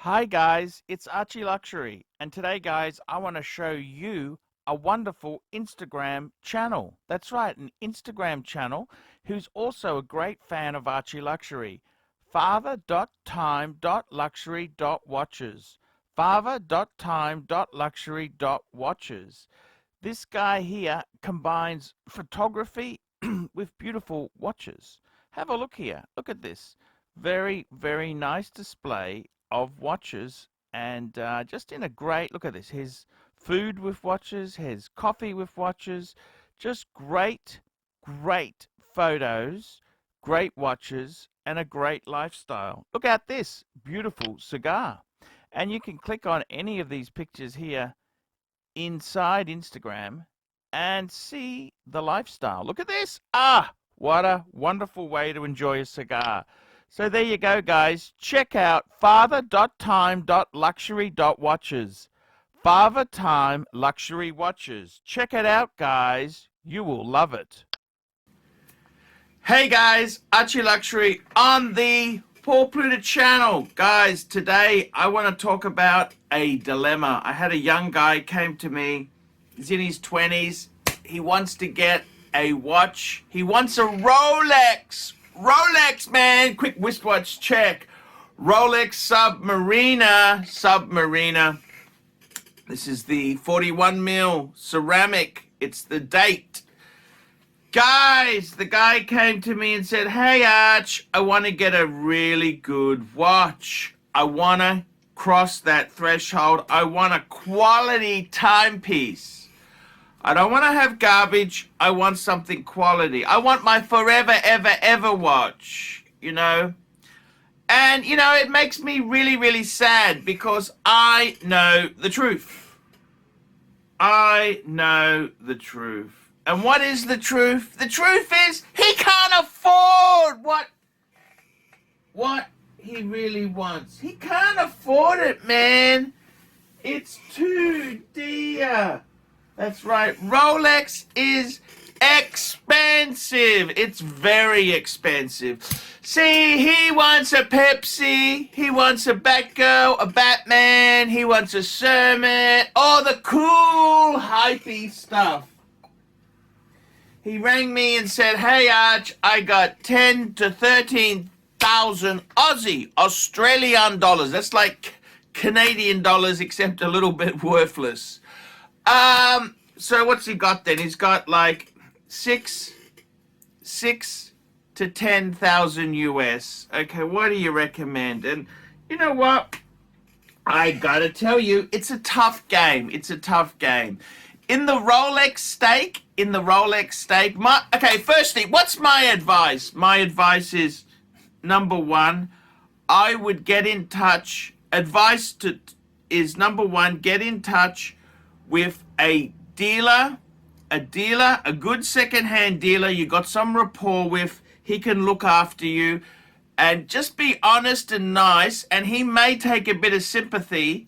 Hi guys, it's ArchieLuxury, and today guys I want to show you a wonderful Instagram channel. That's right, an Instagram channel who's also a great fan of ArchieLuxury. Father.time.luxury.watches. Father.time.luxury.watches. This guy here combines photography with beautiful watches. Have a look here. Look at this. Very, very nice display of watches, and just in a great look at this. Here's food with watches, here's coffee with watches. Just great, great photos, great watches, and a great lifestyle. Look at this beautiful cigar. And you can click on any of these pictures here inside Instagram and see the lifestyle. Look at this. What a wonderful way to enjoy a cigar. So there you go, guys. Check out father.time.luxury.watches. Father Time Luxury Watches. Check it out, guys. You will love it. Hey guys, Archie Luxury on the Pluta channel. Guys, today I want to talk about a dilemma. I had a young guy came to me. He's in his 20s. He wants to get a watch. He wants a Rolex. Rolex, man. Quick wristwatch check. Rolex Submariner. This is the 41 mil ceramic. It's the date. Guys, the guy came to me and said, hey, Arch, I want to get a really good watch. I want to cross that threshold. I want a quality timepiece. I don't want to have garbage. I want something quality. I want my forever, ever, ever watch, you know. And, you know, it makes me really, really sad because I know the truth. I know the truth. And what is the truth? The truth is he can't afford what he really wants. He can't afford it, man. It's too dear. That's right. Rolex is expensive. It's very expensive. See, he wants a Pepsi. He wants a Batgirl, a Batman. He wants a sermon. All the cool, hypey stuff. He rang me and said, hey, Arch, I got 10 to 13,000 Australian dollars. That's like Canadian dollars, except a little bit worthless. So what's he got then? He's got like six to 10,000 US. Okay, what do you recommend? And you know what? I gotta tell you, it's a tough game. It's a tough game. In the Rolex stake, okay, firstly, what's my advice? My advice is, number one, I would get in touch. Number one, get in touch with a dealer, a good second-hand dealer you got some rapport with. He can look after you, and just be honest and nice, and he may take a bit of sympathy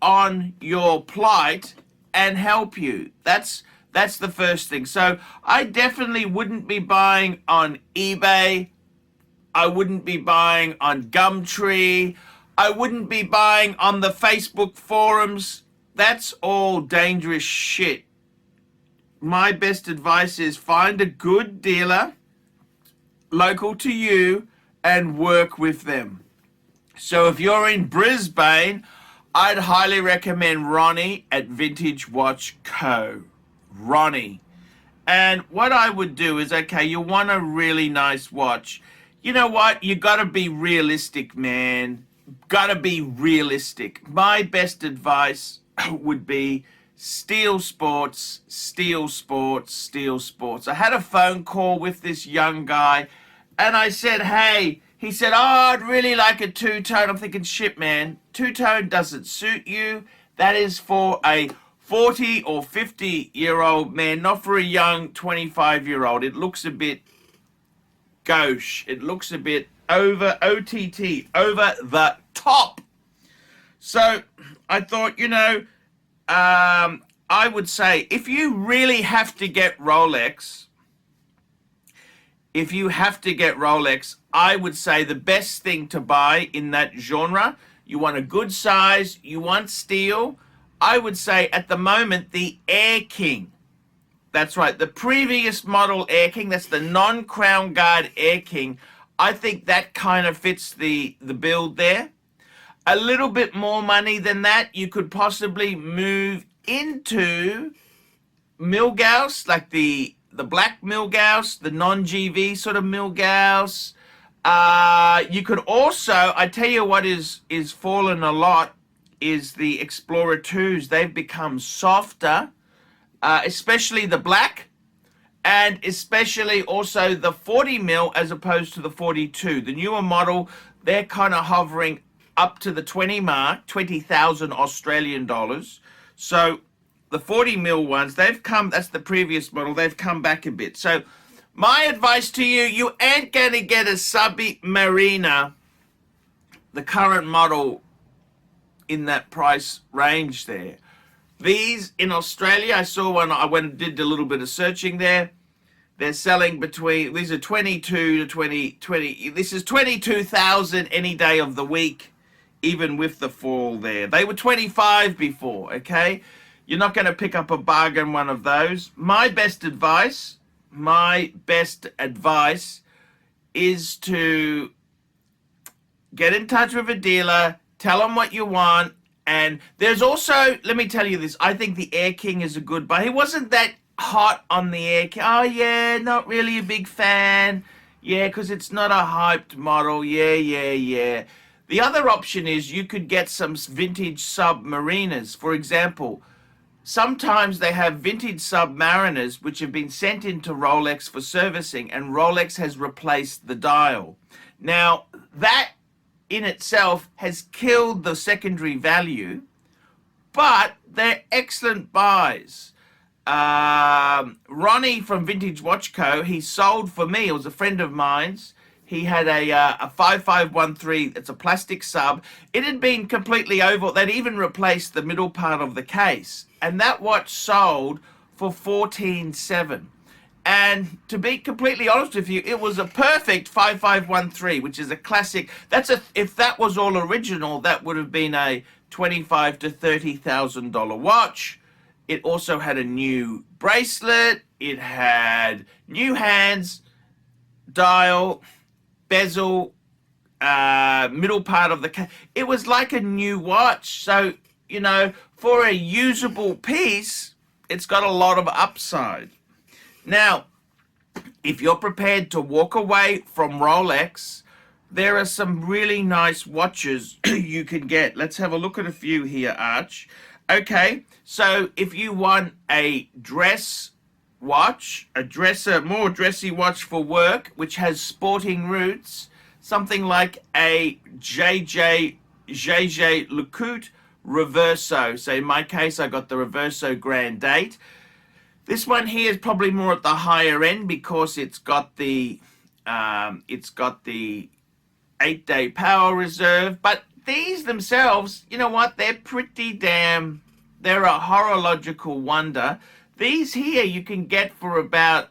on your plight and help you. That's the first thing. So I definitely wouldn't be buying on eBay. I wouldn't be buying on Gumtree. I wouldn't be buying on the Facebook forums. That's all dangerous shit. My best advice is find a good dealer local to you and work with them. So if you're in Brisbane, I'd highly recommend Ronnie at Vintage Watch Co. Ronnie. And what I would do is, okay, you want a really nice watch. You know what? You got to be realistic, man. Got to be realistic. My best advice would be Steel Sports. I had a phone call with this young guy, and I said, hey, he said, oh, I'd really like a two-tone. I'm thinking, shit, man, two-tone doesn't suit you. That is for a 40 or 50-year-old man, not for a young 25-year-old. It looks a bit gauche. It looks a bit over the top. So I thought, you know, I would say if you really have to get Rolex, I would say the best thing to buy in that genre, you want a good size, you want steel. I would say at the moment the Air King. That's right, the previous model Air King, that's the non-Crown Guard Air King. I think that kind of fits the build there. A little bit more money than that, you could possibly move into Milgauss, like the black Milgauss, the non-GV sort of Milgauss. You could also, I tell you what is fallen a lot, is the Explorer 2s. They've become softer, especially the black, and especially also the 40 mil as opposed to the 42. The newer model, they're kind of hovering up to the 20 mark, 20,000 Australian dollars. So the 40 mil ones, they've come, that's the previous model, they've come back a bit. So my advice to you, you ain't going to get a Submariner, the current model, in that price range there. These in Australia, I saw one, I went and did a little bit of searching there. They're selling between, these are 22 to 20, this is 22,000 any day of the week, even with the fall there. They were 25 before, okay? You're not going to pick up a bargain one of those. My best advice is to get in touch with a dealer, tell them what you want, and there's also, let me tell you this, I think the Air King is a good buy. He wasn't that hot on the Air King. Oh yeah, not really a big fan. Yeah, because it's not a hyped model. Yeah. The other option is you could get some vintage Submariners. For example, sometimes they have vintage Submariners which have been sent into Rolex for servicing, and Rolex has replaced the dial. Now, that in itself has killed the secondary value, but they're excellent buys. Ronnie from Vintage Watch Co., he sold for me, it was a friend of mine's. He had a 5513, it's a plastic sub. It had been completely over, they'd even replaced the middle part of the case. And that watch sold for 14.7. And to be completely honest with you, it was a perfect 5513, which is a classic. If that was all original, that would have been a $25,000 to $30,000 watch. It also had a new bracelet. It had new hands, dial, bezel, middle part of the case. It was like a new watch. So, you know, for a usable piece, it's got a lot of upside. Now, if you're prepared to walk away from Rolex, there are some really nice watches you can get. Let's have a look at a few here, Arch. Okay, so if you want a dress watch, more dressy watch for work, which has sporting roots, something like a JJ Lecoultre Reverso. So in my case, I got the Reverso Grand Date. This one here is probably more at the higher end because it's got the 8-day power reserve. But these themselves, you know what? They're they're a horological wonder. These here you can get for about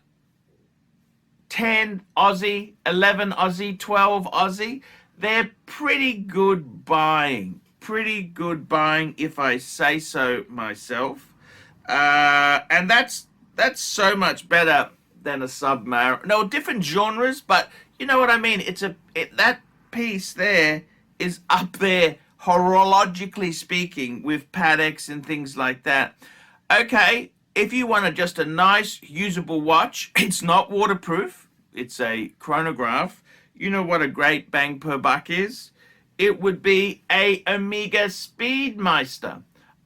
10 Aussie, 11 Aussie, 12 Aussie. They're pretty good buying. Pretty good buying if I say so myself. And that's so much better than a Submariner. No, different genres, but you know what I mean. That piece there is up there, horologically speaking, with Pateks and things like that. Okay, if you want just a nice, usable watch, it's not waterproof. It's a chronograph. You know what a great bang per buck is? It would be a Omega Speedmeister.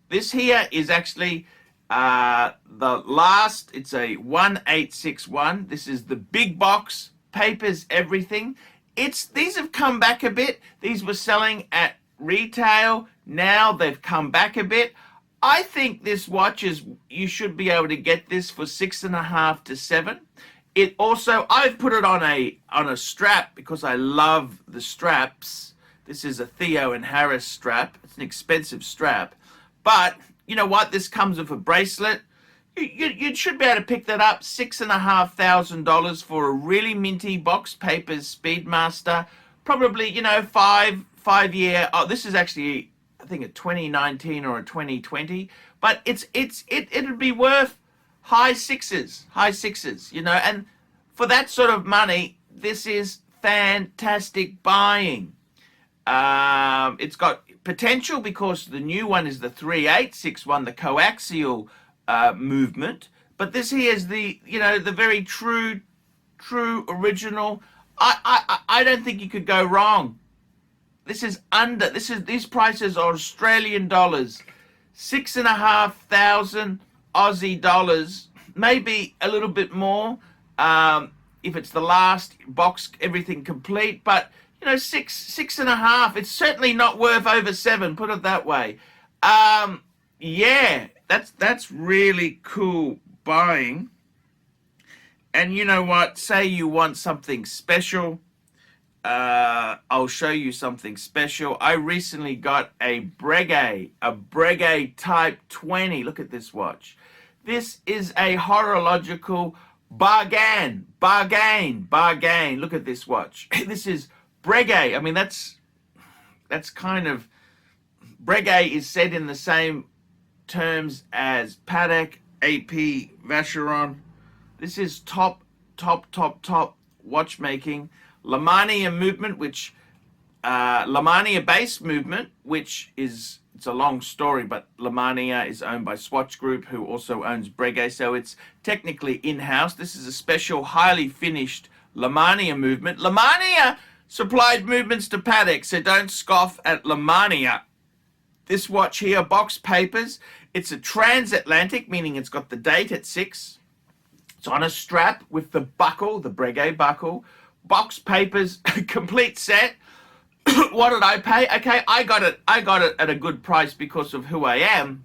This here is actually it's a 1861. This is the big box, papers, everything. These have come back a bit. These were selling at retail. Now they've come back a bit. I think this watch you should be able to get this for 6.5 to 7. It also, I've put it on a strap because I love the straps. This is a Theo and Harris strap. It's an expensive strap, but you know what? This comes with a bracelet. You should be able to pick that up, $6,500 for a really minty box papers Speedmaster. Probably, you know, $5,000 5-year. Oh, this is actually, I think, a 2019 or a 2020. But it'd be worth high sixes, you know. And for that sort of money, this is fantastic buying. It's got potential because the new one is the 3861, the coaxial movement. But this here is the, you know, the very true original. I don't think you could go wrong. These prices are Australian dollars, 6,500 Aussie dollars, maybe a little bit more if it's the last box, everything complete. But you know, 6.5. It's certainly not worth over 7. Put it that way. Yeah, that's really cool buying. And you know what? Say you want something special. I'll show you something special. I recently got a Breguet Type 20. Look at this watch. This is a horological bargain. Look at this watch. This is Breguet. I mean, that's kind of, Breguet is said in the same terms as Patek, AP, Vacheron. This is top watchmaking. Lamania movement, which Lamania base movement, which is, it's a long story, but Lamania is owned by Swatch Group, who also owns Breguet, so it's technically in-house. This is a special, highly finished Lamania movement. Lamania supplied movements to Patek, so don't scoff at Lamania. This watch here, box papers. It's a transatlantic, meaning it's got the date at 6. It's on a strap with the buckle, the Breguet buckle. Box papers, complete set. What did I pay? Okay, I got it at a good price because of who I am.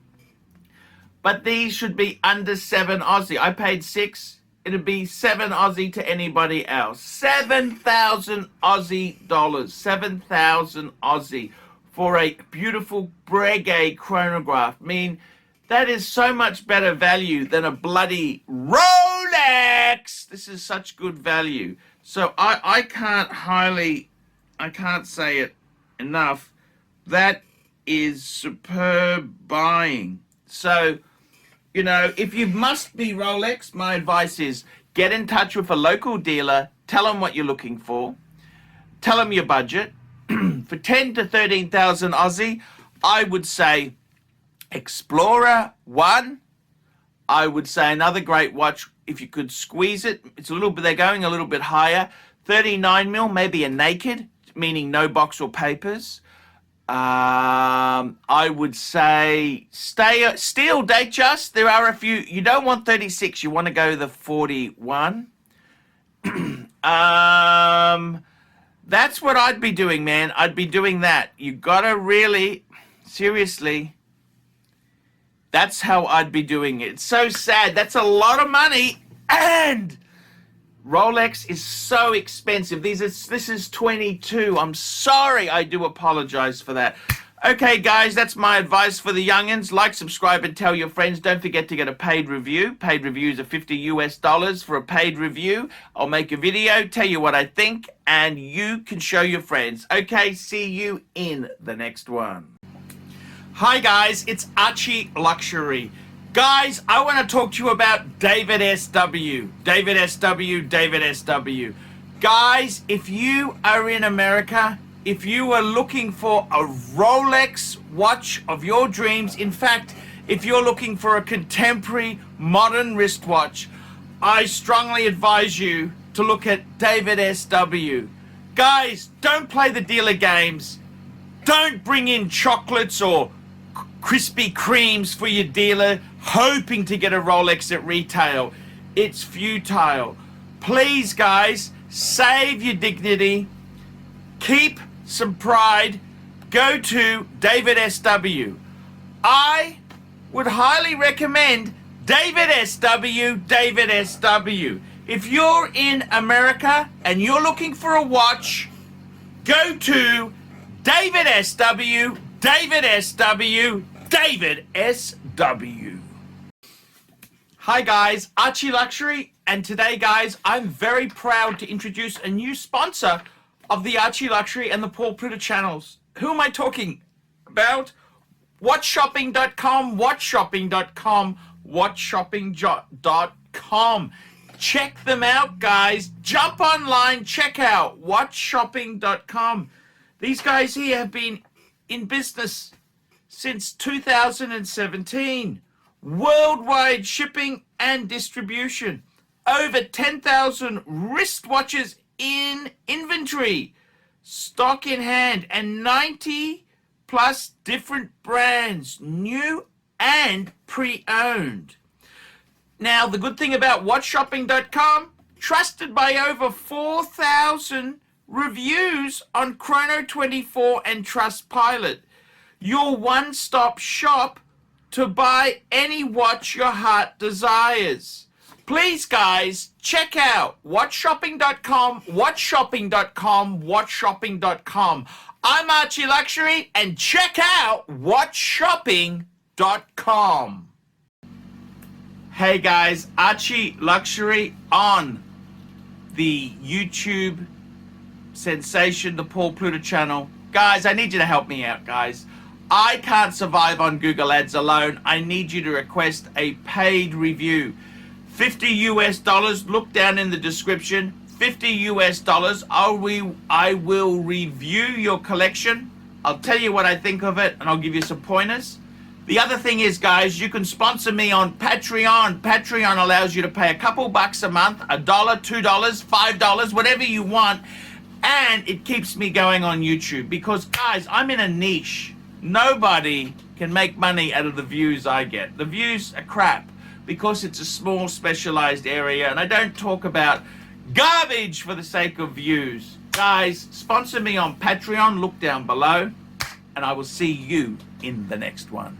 But these should be under 7 Aussie. I paid 6. It'd be 7 Aussie to anybody else. 7,000 Aussie dollars. 7,000 Aussie for a beautiful Breguet chronograph. I mean, that is so much better value than a bloody ROLEX. This is such good value. So I can't say it enough. That is superb buying. So, you know, if you must be Rolex, my advice is get in touch with a local dealer, tell them what you're looking for, tell them your budget. For 10 to 13,000 Aussie, I would say Explorer 1. I would say another great watch, if you could squeeze it. It's a little bit, they're going a little bit higher. 39 mil, maybe a naked, meaning no box or papers. I would say steel Datejust. There are a few. You don't want 36. You want to go the 41. That's what I'd be doing, man. I'd be doing that. You gotta really, seriously. That's how I'd be doing it. It's so sad. That's a lot of money, and Rolex is so expensive. This is 22. I'm sorry. I do apologize for that. Okay, guys, that's my advice for the youngins. Like, subscribe, and tell your friends. Don't forget to get a paid review. Paid reviews are $50 for a paid review. I'll make a video, tell you what I think, and you can show your friends. Okay, see you in the next one. Hi, guys. It's ArchieLuxury. Guys, I want to talk to you about David SW. David SW. Guys, if you are in America, if you are looking for a Rolex watch of your dreams, in fact, if you're looking for a contemporary modern wristwatch, I strongly advise you to look at David SW. Guys, don't play the dealer games. Don't bring in chocolates or Krispy Kremes for your dealer hoping to get a Rolex at retail. It's futile. Please, guys, save your dignity. Keep some pride. Go to David SW. I would highly recommend David SW. If you're in America and you're looking for a watch, go to David SW. Hi guys, ArchieLuxury, and today guys, I'm very proud to introduce a new sponsor of the ArchieLuxury and the Pluta channels. who am I talking about? Watchshopping.com, watchshopping.com, watchshopping.com. Check them out, guys. Jump online, check out watchshopping.com. These guys here have been in business since 2017. Worldwide shipping and distribution. Over 10,000 wristwatches in inventory. Stock in hand, and 90 plus different brands, new and pre-owned. Now, the good thing about watchshopping.com, trusted by over 4,000 reviews on Chrono24 and Trustpilot. Your one-stop shop to buy any watch your heart desires. Please, guys, check out watchshopping.com, watchshopping.com, watchshopping.com. I'm ArchieLuxury, and check out watchshopping.com. Hey guys, ArchieLuxury on the YouTube sensation, the Paul Pluta channel. Guys, I need you to help me out, guys. I can't survive on Google Ads alone. I need you to request a paid review. $50 US, look down in the description. $50 US, I will review your collection. I'll tell you what I think of it, and I'll give you some pointers. The other thing is, guys, you can sponsor me on Patreon. Patreon allows you to pay a couple bucks a month, $1, $2, $5, whatever you want, and it keeps me going on YouTube because, guys, I'm in a niche. Nobody can make money out of the views I get. The views are crap because it's a small specialized area, and I don't talk about garbage for the sake of views. Guys, sponsor me on Patreon, look down below, and I will see you in the next one.